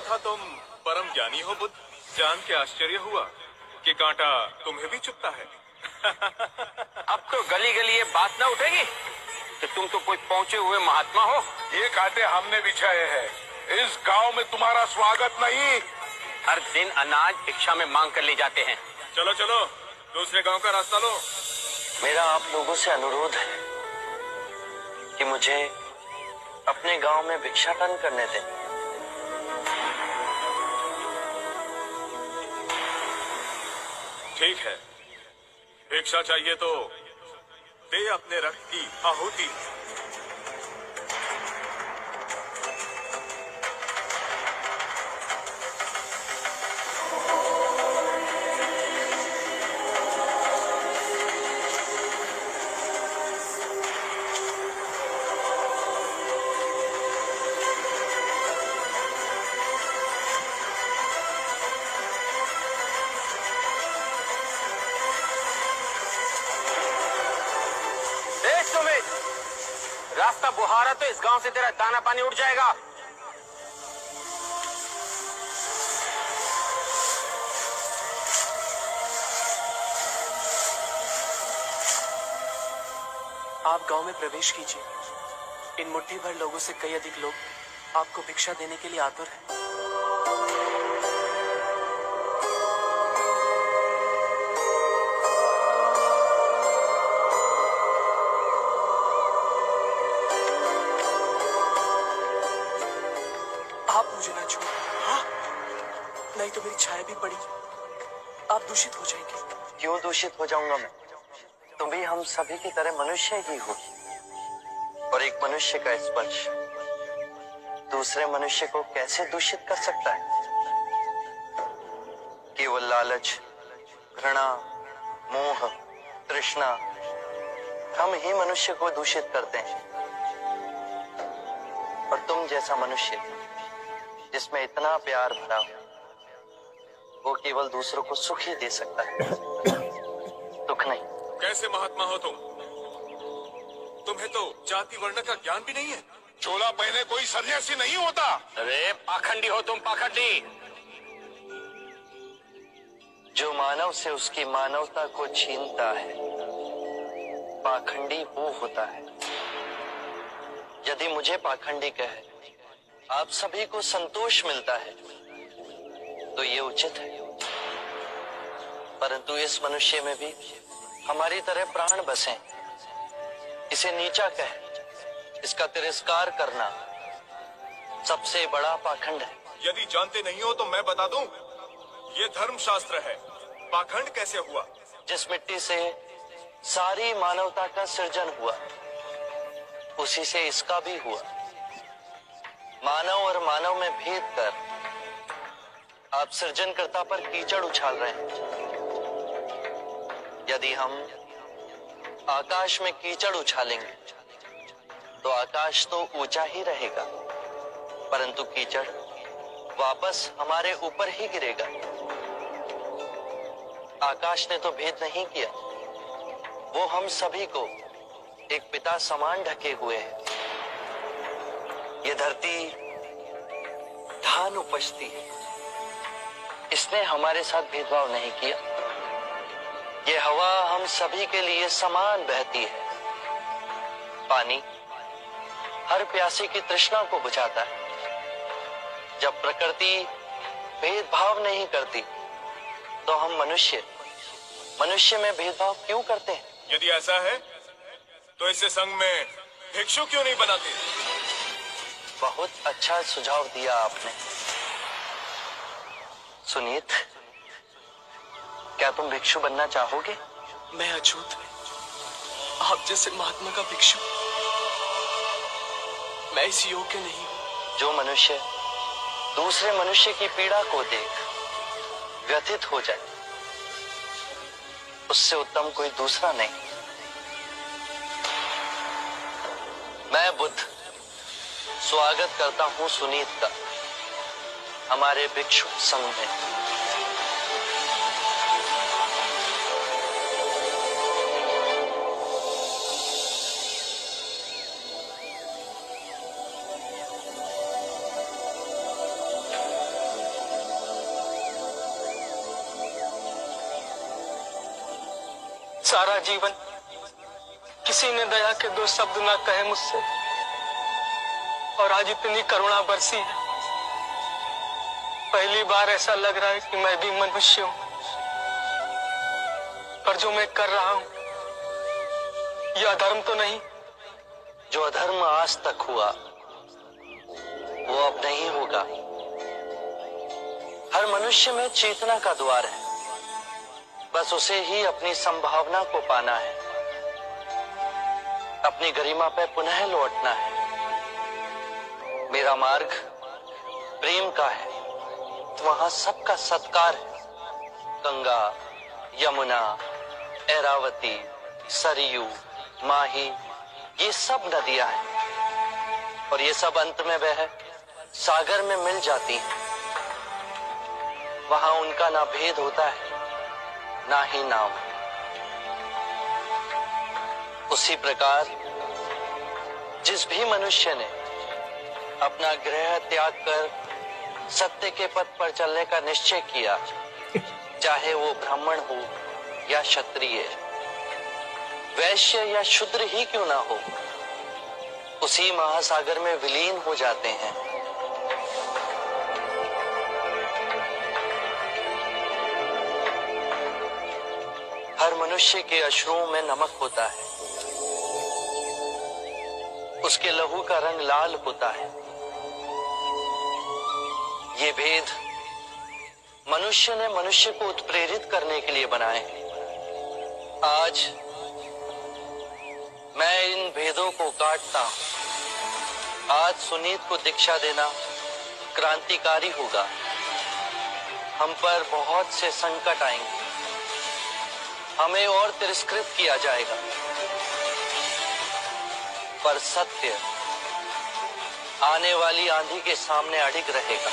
था तुम परम ज्ञानी हो बुद्ध। जान के आश्चर्य हुआ कि कांटा तुम्हें भी चुभता है। अब तो गली गली ये बात ना उठेगी कि तुम तो कोई पहुंचे हुए महात्मा हो। ये कांटे हमने बिछाए हैं। इस गांव में तुम्हारा स्वागत नहीं। हर दिन अनाज भिक्षा में मांग कर ले जाते हैं। चलो चलो दूसरे गांव का रास्ता लो। मेरा आप लोगों से अनुरोध है कि मुझे अपने गांव में भिक्षाटन करने दें। ठीक है, भिक्षा चाहिए तो दे अपने रक्त की आहुति। रास्ता बुहारा तो इस गांव से तेरा दाना पानी उड़ जाएगा। आप गांव में प्रवेश कीजिए। इन मुट्ठी भर लोगों से कई अधिक लोग आपको भिक्षा देने के लिए आतुर हैं। आप मुझे ना छोड़, हाँ? नहीं तो मेरी छाया भी पड़ेगी। आप दूषित हो जाएंगे। क्यों दूषित हो जाऊंगा मैं? तुम भी हम सभी की तरह मनुष्य ही हो, और एक मनुष्य का स्पर्श दूसरे मनुष्य को कैसे दूषित कर सकता है? केवल लालच, घृणा, मोह, तृष्णा हम ही मनुष्य को दूषित करते हैं। और तुम जैसा मनुष्य जिसमें इतना प्यार भरा हो, वो केवल दूसरों को सुख ही दे सकता है, दुख नहीं। कैसे महात्मा हो तुम? तुम्हें तो जाति वर्ण का ज्ञान भी नहीं है। चोला पहने कोई सन्यासी नहीं होता। अरे पाखंडी हो तुम, पाखंडी। जो मानव से उसकी मानवता को छीनता है, पाखंडी वो होता है। यदि मुझे पाखंडी कहे आप सभी को संतोष मिलता है तो ये उचित है, परंतु इस मनुष्य में भी हमारी तरह प्राण बसे। इसे नीचा कहे, इसका तिरस्कार करना सबसे बड़ा पाखंड है। यदि जानते नहीं हो तो मैं बता दूं, ये धर्म शास्त्र है। पाखंड कैसे हुआ? जिस मिट्टी से सारी मानवता का सृजन हुआ, उसी से इसका भी हुआ। मानव और मानव में भेद कर आप सृजनकर्ता पर कीचड़ उछाल रहे हैं। यदि हम आकाश में कीचड़ उछालेंगे तो आकाश तो ऊंचा ही रहेगा, परंतु कीचड़ वापस हमारे ऊपर ही गिरेगा। आकाश ने तो भेद नहीं किया, वो हम सभी को एक पिता समान ढके हुए है। ये धरती धान उपजती है, इसने हमारे साथ भेदभाव नहीं किया। ये हवा हम सभी के लिए समान बहती है। पानी हर प्यासे की तृष्णा को बुझाता है। जब प्रकृति भेदभाव नहीं करती तो हम मनुष्य में भेदभाव क्यों करते हैं? यदि ऐसा है तो इसे संघ में भिक्षु क्यों नहीं बनाते? बहुत अच्छा सुझाव दिया आपने। सुनीत, क्या तुम भिक्षु बनना चाहोगे? मैं अछूत, आप जैसे महात्मा का भिक्षु मैं इस योग्य नहीं हूं। जो मनुष्य दूसरे मनुष्य की पीड़ा को देख व्यथित हो जाए, उससे उत्तम कोई दूसरा नहीं। मैं बुद्ध स्वागत करता हूं सुनीत का हमारे भिक्षु संघ में। सारा जीवन किसी ने दया के दो शब्द ना कहे मुझसे, और आज इतनी करुणा बरसी है। पहली बार ऐसा लग रहा है कि मैं भी मनुष्य हूं, पर जो मैं कर रहा हूं यह अधर्म तो नहीं? जो अधर्म आज तक हुआ वो अब नहीं होगा। हर मनुष्य में चेतना का द्वार है, बस उसे ही अपनी संभावना को पाना है, अपनी गरिमा पे पुनः लौटना है। मेरा मार्ग प्रेम का है, वहां सबका सत्कार है। गंगा, यमुना, ऐरावती, सरयू, माही, ये सब नदियां हैं, और ये सब अंत में वह सागर में मिल जाती हैं। वहां उनका ना भेद होता है, ना ही नाम। उसी प्रकार जिस भी मनुष्य ने अपना गृह त्याग कर सत्य के पथ पर चलने का निश्चय किया, चाहे वो ब्राह्मण हो या क्षत्रिय, वैश्य या शूद्र ही क्यों ना हो, उसी महासागर में विलीन हो जाते हैं। हर मनुष्य के अश्रुओं में नमक होता है, उसके लहू का रंग लाल होता है। ये भेद मनुष्य ने मनुष्य को उत्प्रेरित करने के लिए बनाए हैं। आज मैं इन भेदों को काटता हूं। आज सुनीत को दीक्षा देना क्रांतिकारी होगा। हम पर बहुत से संकट आएंगे, हमें और तिरस्कृत किया जाएगा, पर सत्य आने वाली आंधी के सामने अडिग रहेगा।